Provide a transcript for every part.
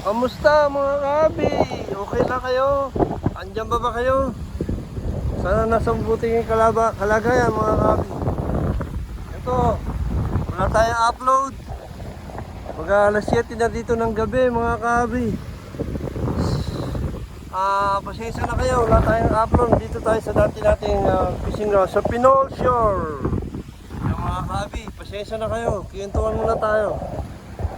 Kamusta mga kabi? Okay na kayo? Andyan ba kayo? Sana nasa mabuting kalagayan mga kabi. Ito, wala tayong upload. Mag-alas 7 na dito ng gabi mga kabi. Pasensya na kayo, wala tayong upload. Dito tayo sa dati nating fishing ground sa Pinol Shore. Yan mga kabi, pasensya na kayo. Kiyentuhan muna tayo.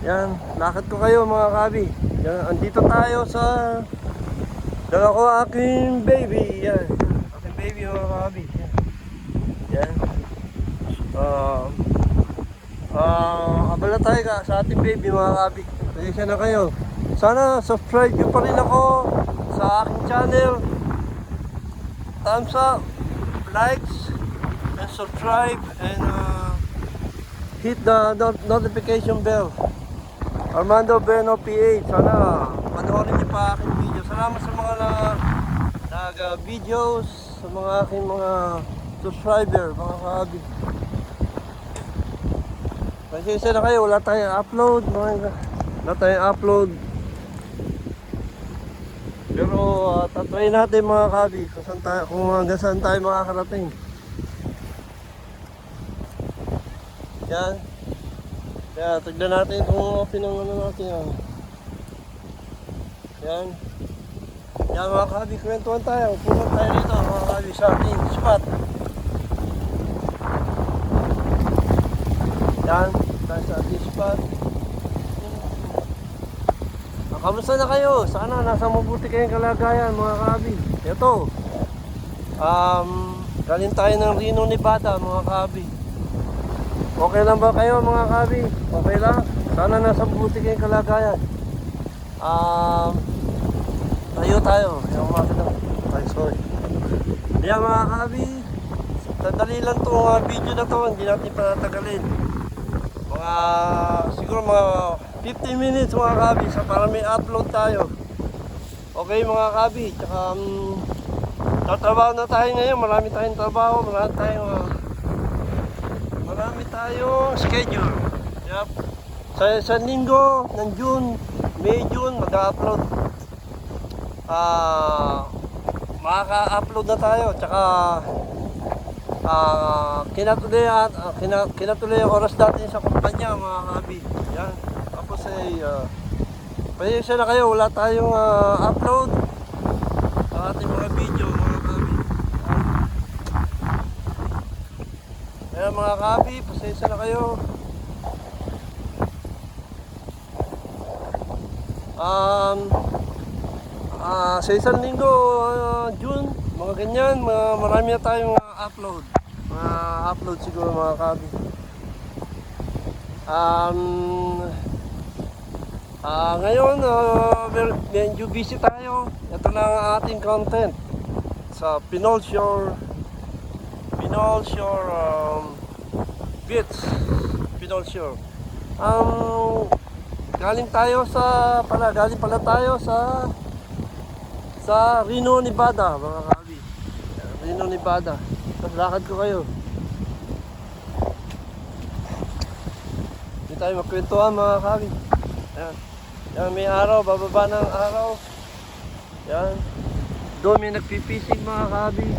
Yan, lakad ko kayo mga kabi. Yan, andito tayo sa dala ko aking baby. Yan, aking baby mga kabi. Yan. Abala tayo ka sa ating baby mga kabi. Pasensya na kayo. Sana subscribe nyo pa rin ako sa aking channel. Thumbs up, likes, and subscribe, and hit the notification bell. Armando Bueno PH. Sana panoorin niyo pa aking video. Salamat sa mga nag-videos, sa mga aking mga subscriber, mga kabi. Pasensya na kayo, wala tayong upload. Wala tayong upload. Pero tatry natin mga kabi kung hanggang saan tayo makakarating. Yan. Kaya tignan natin kung pinangunan natin yan. Yan. Yan mga kabi, kwentuhan tayo. Pumunta tayo dito mga kabi sa ating spot. Yan. Tayo sa ating spot. Kamusta na kayo? Sana nasa mabuti kayong kalagayan mga kabi. Ito. Galing tayo ng Reno, Nevada mga kabi. Okay lang ba kayo mga kabi? Okay lang? Sana nasa mabuti kayong kalagayan. Tayo. Yung mga ay, sorry. Yan mga kabi. Sandali lang itong video na to. Hindi natin patatagalin. Siguro mga 15 minutes mga kabi para may upload tayo. Okay mga kabi. Tsaka tatrabaho na tayo ngayon. Marami tayong trabaho. Marami tayong schedule. Yep. Sa linggo ng May, June, mag-upload. Makaka-upload na tayo. Tsaka kinatuloy ang oras natin sa kumpanya mga kabi. Yan. Tapos pasensya na kayo, wala tayong upload sa ating mga video mga kabi. Kaya mga kabi, pasensya na kayo. Sa isang linggo, June, mga ganyan, marami na tayong upload. Upload siguro mga kabi. Ngayon, medyo busy tayo. Ito lang ang ating content sa Pinol Shore Beach. Pinol Shore. Galing pala tayo sa Reno, Nevada mga kabi. Reno, Nevada. Tapos lakad ko kayo. Hindi tayo magkwentuhan mga kabi. Ayan. Yan, may araw, bababa ng araw. Yan. Doon may nagpipisig mga kabi.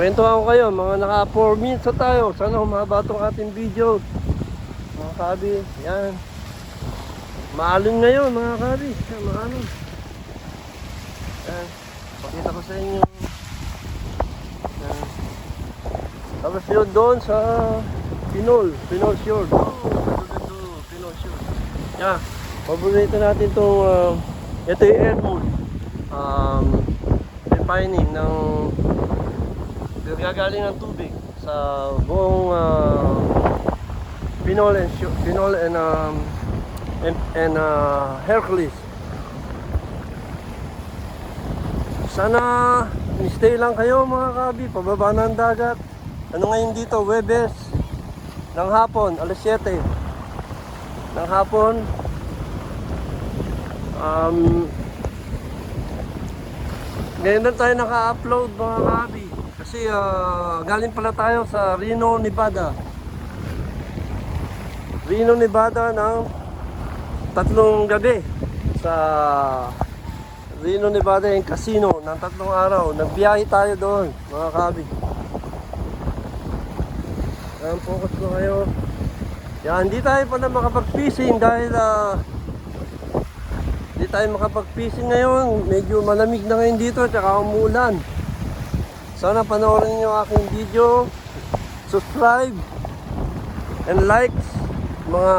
Kwentuhan ko kayo, mga naka 4 minutes na tayo. Sana humaba itong ating video. Mga kabi, yan. Maalon ngayon mga kabi. Maalon. Yan. Pakita ko sa inyo. Yan. Tapos yun doon sa Pinol Shore. Pinol Shore. Yan. Paborito natin itong ito yung air moon. Refining ng gagaling ng tubig sa buong Pinol and Hercules. Sana stay lang kayo mga kabi, pababa ng dagat. Ano ngayon dito, Webes ng hapon, alas 7 ng hapon. Ngayon na tayo naka-upload mga kabi. Kasi galing pala tayo sa Reno, Nevada ng tatlong gabi sa Reno, Nevada yung casino ng 3 araw. Nagbiyahe tayo doon, mga kabi. Yan, focus ko kayo. Yan, hindi tayo pala makapag-fishing dahil hindi tayo makapag-fishing ngayon. Medyo malamig na ngayon dito, tsaka umuulan. Sana panoorin niyo aking video. Subscribe and like. Mga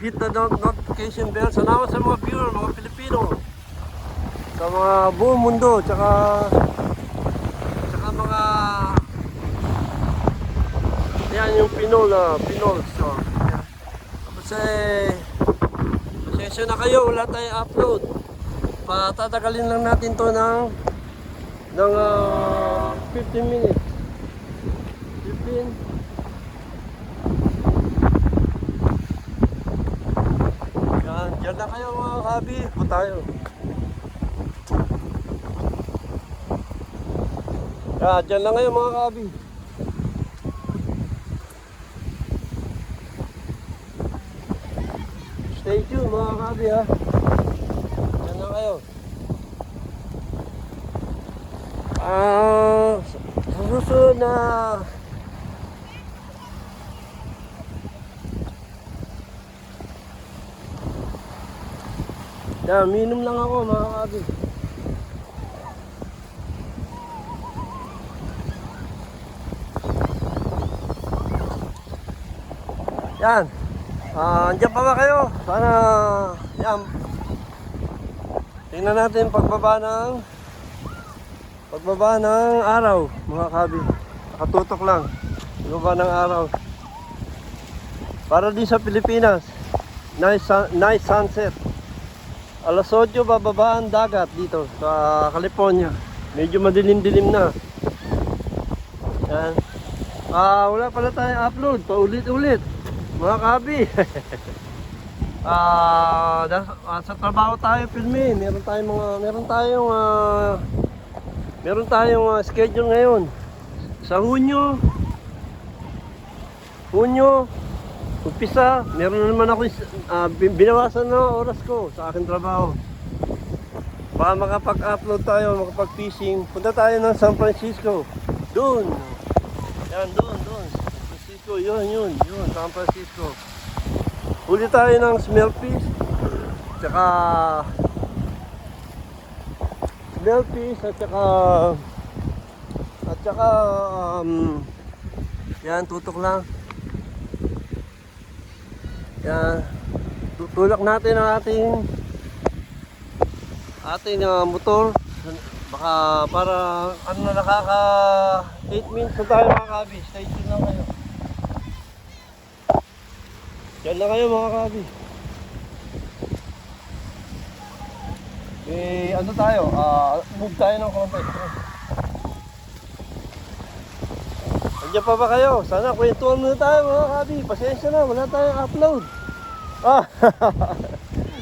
hit the notification bell. Salamat sa mga viewer, mga Pilipino. Sa mga buong mundo, tsaka mga yan yung Pinol. So, kasi pasensya na kayo, wala tayong upload. Patatagalin lang natin to ng 15 minutes. 15. Yan, dyan na kayo mga kabi. Po tayo. Yan, dyan lang kayo mga kabi. Stay tuned mga kabi ha. Dyan lang kayo. Sa susunod na yan, minum lang ako mga kabi. Yan. Andiyan pa ba kayo? Sana yan. Tingnan natin pagbaba ng araw mga kabi. Nakatutok lang. Pagbaba ng araw. Para din sa Pilipinas. Nice sunset. Alas 8 bababa ang dagat dito sa California. Medyo madilim-dilim na. Yan. Wala pala tayong upload. Paulit-ulit. Mga kabi. Sa trabaho tayo filmin. Meron tayong schedule ngayon. Sa Hunyo, umpisa, meron na naman ako binawasan na oras ko sa aking trabaho. Para makapag-upload tayo, makapag-fishing. Punta tayo ng San Francisco. Doon. Yan, doon. San Francisco, yun, San Francisco. Huli tayo ng smell fish. At saka yan, tutok lang. Yan, tutulak natin ang ating motor. Baka para nakaka 8 minutes na tayo mga kabi. Stay tuned lang kayo. Diyan lang kayo mga kabi. Tayo? Move tayo ng konti. Andiyan pa ba kayo? Sana kwentuhan muna tayo mga kabi. Pasensya na, wala tayong upload.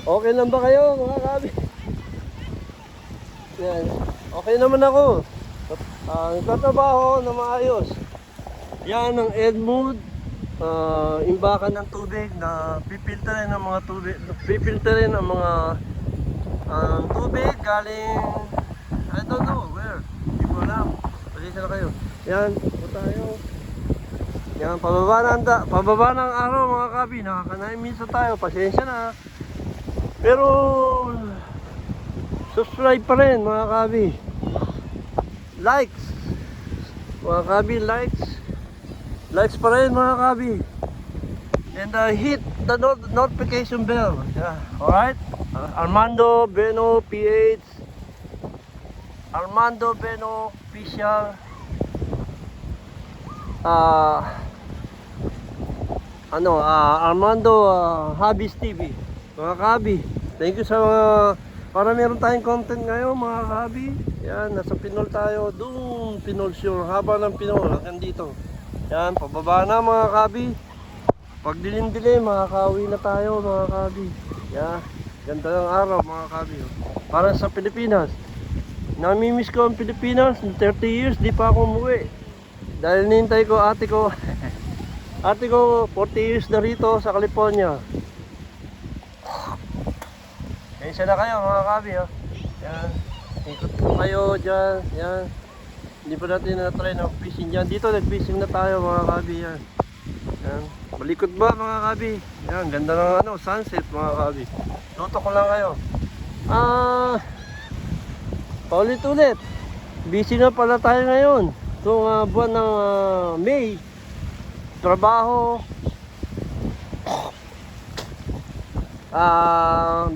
Okay lang ba kayo mga kabi? Yan. Okay naman ako. Nagtatrabaho na maayos. Yan ang Edmund. Imbakan ng tubig na pipilterin ang mga tubig. Pipilterin ang mga tubig galing I don't know where. Hindi ko alam. Pasensya na kayo. Yan. Ito tayo. Yan. Pababa ng araw mga kabi. Nakaka 9 minutes na tayo. Pasensya na. Pero subscribe pa rin mga kabi. Likes. Mga kabi, likes pa rin mga kabi. And hit the notification bell. Yeah. Alright? Armando Beno PH. Armando Beno Official. Armando Habis TV. Mga kabi, thank you sa mga para meron tayong content ngayon mga kabi. Yan, nasa Pinol tayo. Doon, Pinol Shore. Haba ng Pinol hanggang dito. Yan, pababa na mga kabi. Pag dilim-dilim, makakauwi na tayo mga kabi. Yan, ganda ng araw mga kabi. Para sa Pilipinas. Namimiss ko ang Pilipinas. 30 years, di pa ako umuwi. Dahil nintay ko ate ko 40 years na rito sa California. Isa na kayo mga kabi, oh. Yan. Ikot po kayo dyan. Yan. Hindi pa natin na-try ng fishing dyan. Dito nag-fishing na tayo mga kabi. Yan. Yan. Malikot ba mga kabi? Yan. Ganda ng ano, sunset mga kabi. Tutok ko lang kayo. Paulit-ulit. Busy na pala tayo ngayon. Itong buwan ng May. Trabaho.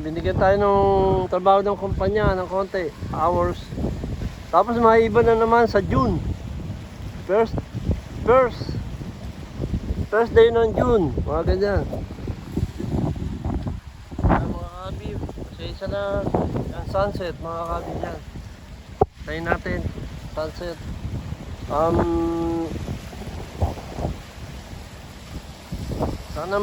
Binigyan tayo ng trabaho ng kumpanya ng konti hours. Tapos maiba na naman sa June. First day ng June, mga ganyan. Yan, mga kabi, isa na yan, sunset mga kabi yan. Tayo natin sunset. Sana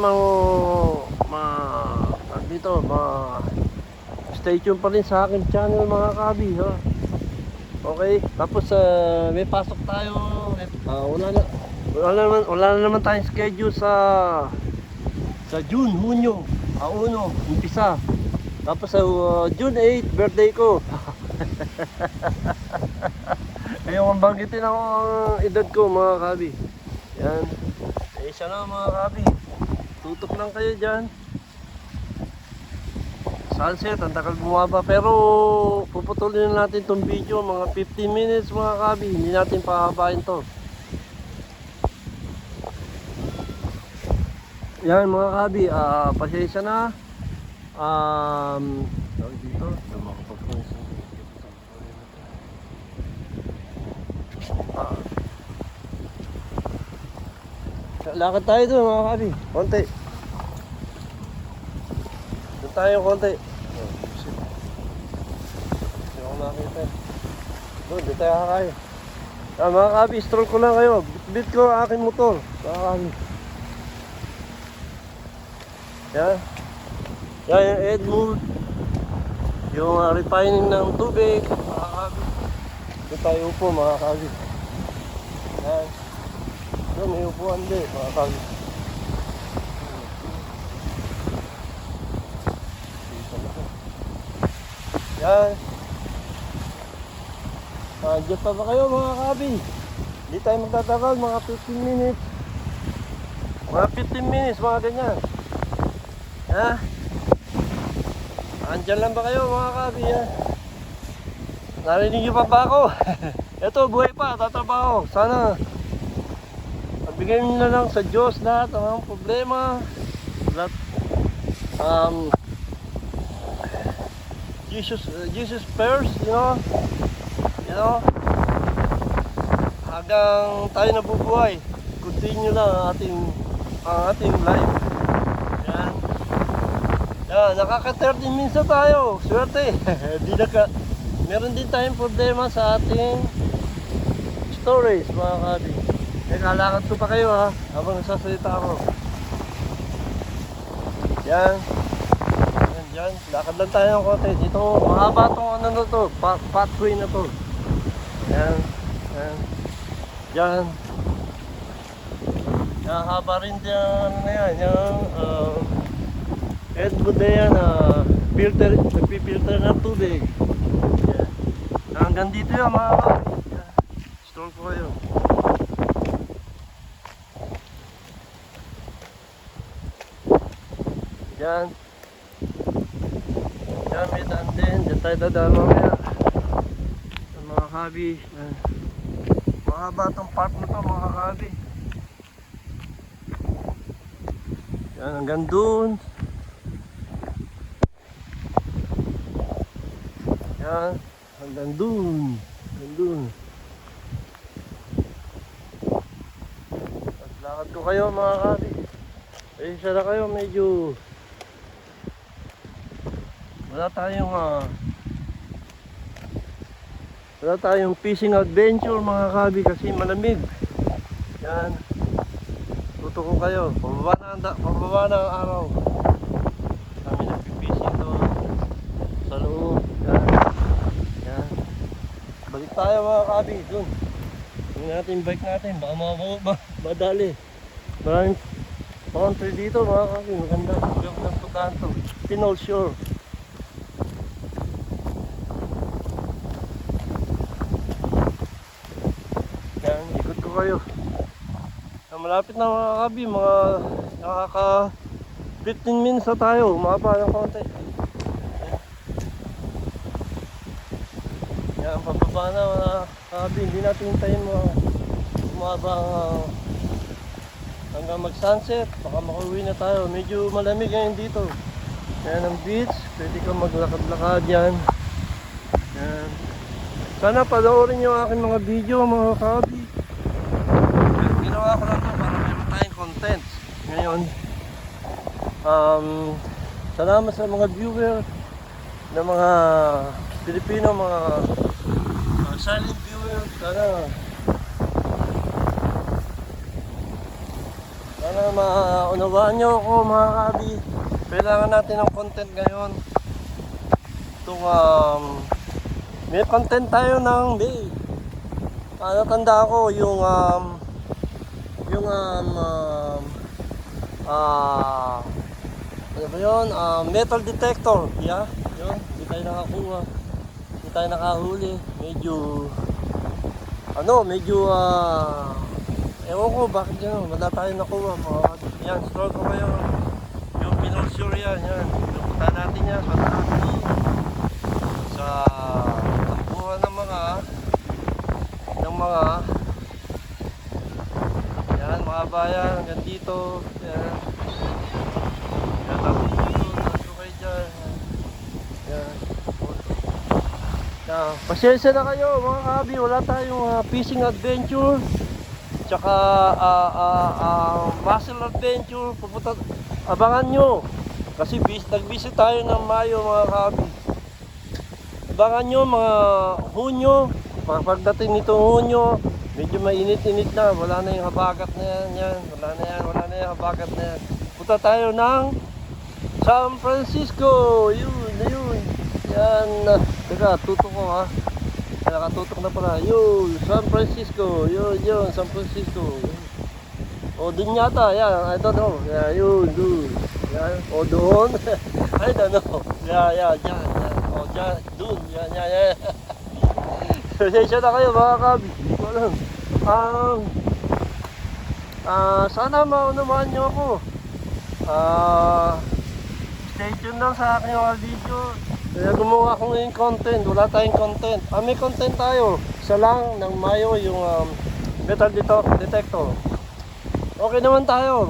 stay tuned pa rin sa aking channel mga kabi, ha? Okay, tapos may pasok tayo. Wala na naman tayong schedule sa June, Hunyo, umpisa. Tapos sa June 8, birthday ko. Ayaw kong banggitin ako ang edad ko mga kabi. Yan. Isa na mga kabi. Tutok lang kayo dyan. Sunset, ang takal bumaba. Pero puputulin na natin itong video. Mga 15 minutes mga kabi. Hindi natin pahabain to. Yan mga kabi. Pasensya na. Dito. Lakad tayo doon mga kabi. Konti. Doon tayo konti. Hindi ako nakita. Doon tayo kakayo. Mga kabi, stroll ko lang kayo. Bit ko ang aking motor. Mga kabi. Yan. Yan yung Edmund. Yung refining ng tubig. Mga kabi. Doon tayo upo mga kabi. Yan. Doon may upuan din mga kabi. Yan. Diyan pa ba kayo mga kabi? Hindi tayo magtatagal, mga 15 minutes. Mga 15 minutes, mga ganyan. Ha? Andyan lang ba kayo mga kabi? Ha? Narinig niyo pa ba ako? Ito, buhay pa, tatrabaho. Sana pagbigay nyo na lang sa Diyos lahat ang mga problema. Lahat, Jesus first, you know, hanggang tayo nabubuhay, continue lang ang ating life. Yan. Yan, nakaka-30 minutes tayo, swerte. Meron din tayong problema sa ating storage, mga kabi. Lalakad ko pa kayo ha, habang nagsasalita ako. Yan. Yan, lakad lang tayo ng konti. Dito, mahaba itong ano na to, pathway na to. Yan, yan. Yan. Yan, haba rin dyan, ano na yan, yung Edmund na yan, filter, nagpipilter ng tubig. Yan. Hanggang dito yan, mga kabi. Yan, store ko kayo. Yan. Yan, may daan din. Diyan tayo dadaan mamaya. Ang mga kabi. Mahaba itong part na ito mga kabi. Yan, hanggang doon. Yan, hanggang doon. Hanggang doon. Lakad ko kayo mga kabi. Isa na kayo, medyo wala tayong fishing adventure mga kabi kasi malamig. Yan, tuto ko kayo, pababa na ang araw. Kami nagpipishing doon sa loob. Yan. Yan. Balik tayo mga kabi doon. Tingnan natin yung bike natin, baka madali. Maraming country dito mga kabi, maganda. Yung nagtukaan to, Pinol Shore. kayo. Malapit na mga kabi, mga nakaka 15 minutes na tayo, umaba ng konti. Yan, pababa na mga kabi, hindi natin hintayin mga umaba hanggang mag sunset, baka makauwi na tayo. Medyo malamig ngayon dito. Yan ang beach, pwede kang maglakad-lakad yan. Yan. Sana panoorin nyo aking mga video mga kabi. Ginawa ko lang to para meron tayong content ngayon. Salamat sa mga viewer na mga Pilipino, mga silent viewer. Sana maunawaan nyo ako mga kabi. Kailangan natin ng content ngayon. Itong may content tayo ng May. Tanda ko yung ano ba yun? Metal detector. Yeah, yun. Hindi tayo nakakuha. Hindi tayo nakahuli. Medyo ewan ko bakit yun. Wala tayo nakuha. Yan, store ko kayo. Yung pinosure yan. Pupunta natin yan sa taxi. Sa takbuhan ng mga yan, mga bayan hanggang dito. Yan. Yan, tapos dito, nandito kayo dyan. Yan. Yan. Pasensya na kayo mga kabi, wala tayong fishing adventure. Tsaka muscle adventure. Abangan nyo. Kasi nag-visit tayo ng Mayo mga kabi. Abangan nyo mga Hunyo. Pagdating nito Hunyo, medyo mainit-init na, wala na yung habagat na yan, wala na yung habagat na yan. Punta tayo ng San Francisco, yun. Yan, teka, tutok ko ha. Nakatutok na pala, yun, San Francisco, yun, San Francisco. O, dun yata, yan, I don't know, yun, yan, o doon, I don't know, yan, o dyan, dun, yan. Pasensya na kayo mga kabi, hindi ko alam. Sana maunawaan nyo ako. Stay tuned lang sa aking mga video. Kaya gumawa ako ngayon content, wala tayong content. May content tayo, isa lang ng Mayo yung metal detector. Okay naman tayo,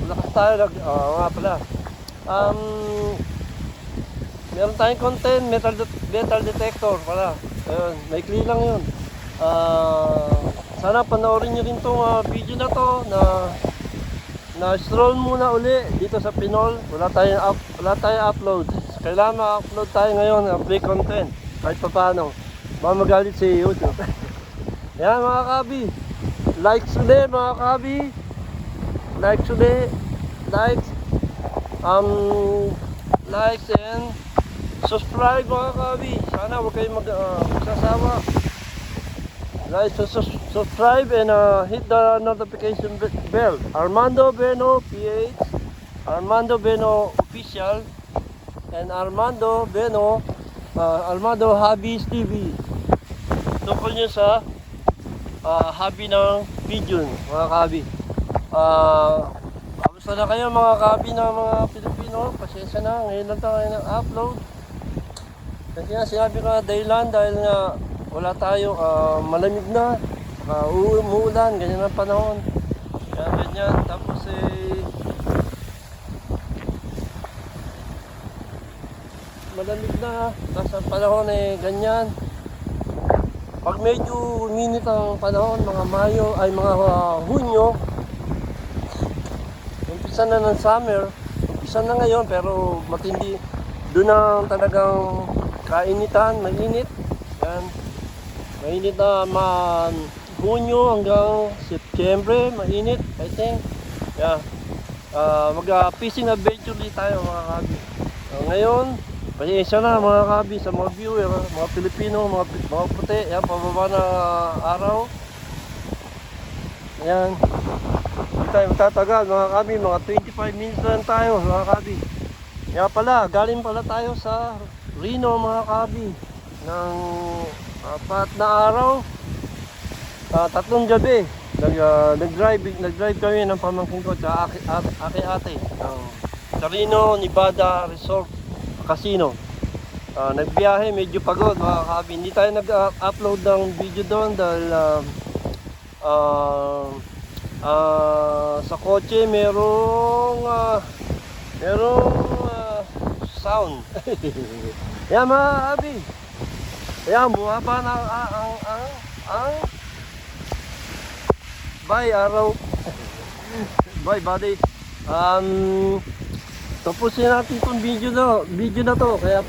malakas tayo. Nga pala. Meron tayong content, metal detector pala. Ayun, maikli lang yun. Sana panoorin nyo rin itong video na to na stroll muna uli dito sa Pinol. Wala tayong upload. Kailangan ma-upload tayo ngayon ng free content kahit pa paano. Baka magalit si YouTube. Yan mga kabi, likes ulit mga kabi, likes and subscribe mga kabi. Sana huwag kayong magsasawa. Like, subscribe and hit the notification bell. Armando Beno PH, Armando Beno Official, and Armando Beno, Armando Hobbies TV. Tungkol nyo sa hobby ng video mga kabi. Kamusta na kayo mga kabi ng mga Pilipino? Pasensya na, ngayon lang tayo ng upload. Kasi nga sinabi ko na dahilan dahil nga wala tayo, malamig na, umuulan, ganyan ang panahon. Kaya ganyan, tapos malamig na, tapos ang panahon ganyan. Pag medyo uminit ang panahon, mga Mayo, ay mga Hunyo, umpisa na ng summer, umpisa na ngayon pero matindi. Doon ang talagang kainitan, mainit. Yan. Mainit na Hunyo hanggang September, mainit, I think. Yeah. Mag-fishing adventure ulit tayo mga kabi. Ngayon, pasensya na mga kabi sa mga viewer, mga Pilipino, mga puti. Yan, pababa na araw. Yan. Hindi tayo magtatagal mga kabi, mga 25 minutes lang tayo mga kabi. Kaya pala, galing pala tayo sa Reno mga kabi ng 4 na araw, 3 gabi. Nag-drive kami ng pamangkin ko tsaka ate. Carino, Nevada Resort Casino. Nagbiyahe, medyo pagod mga kabi. Hindi tayo nag-upload ng video doon dahil sa kotse merong sound. Yan mga kabi. Ayan, bumaba na ang bye araw. Bye buddy. Tapusin natin itong video na to. Kaya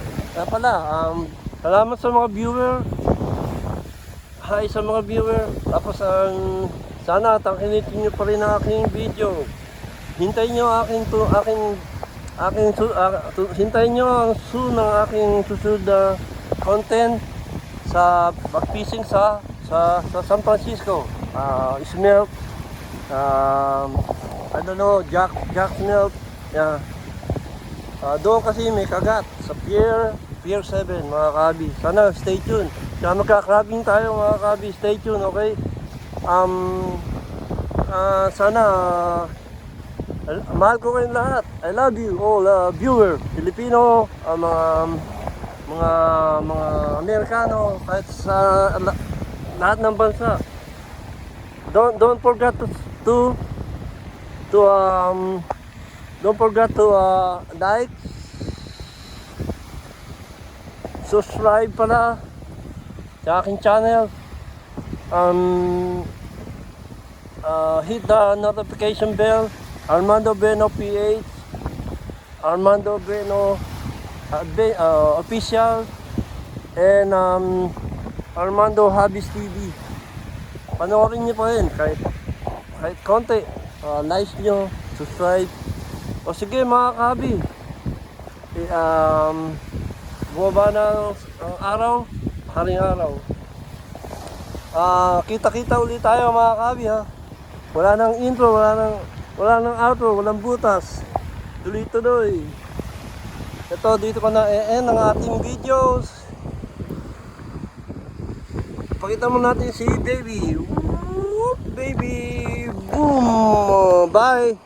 pala, salamat sa mga viewer. Hi sa mga viewer. Tapos sana tangkilitin nyo pa rin ang aking video. Hintayin nyo hintayin nyo ang ng aking susunod na content sa backfishing sa San Francisco. Smelt, I don't know, Jack Smelt. Yeah. Doon kasi may kagat sa Pier 7 mga kabi. Sana stay tuned. Kaya magka-crabbing tayo mga kabi. Stay tuned, okay? Sana mahal ko kayong lahat. I love you all viewer, Filipino, mga Amerikano, kahit sa lahat ng bansa. Don't forget to like, subscribe pala sa aking channel. Hit the notification bell. Armando Beno PH, Armando Beno official, and Armando Habis TV. Panoorin niyo pa rin kahit konti. Like nyo, subscribe. O sige mga kabi, bumaba na ang araw, haring araw. Kita-kita ulit tayo mga kabi ha. Wala nang intro, wala nang outro, walang butas. Tuloy-tuloy. Ito, dito ko na end ang ating videos. Pakita mo natin si baby. Whoop, baby. Boom. Bye.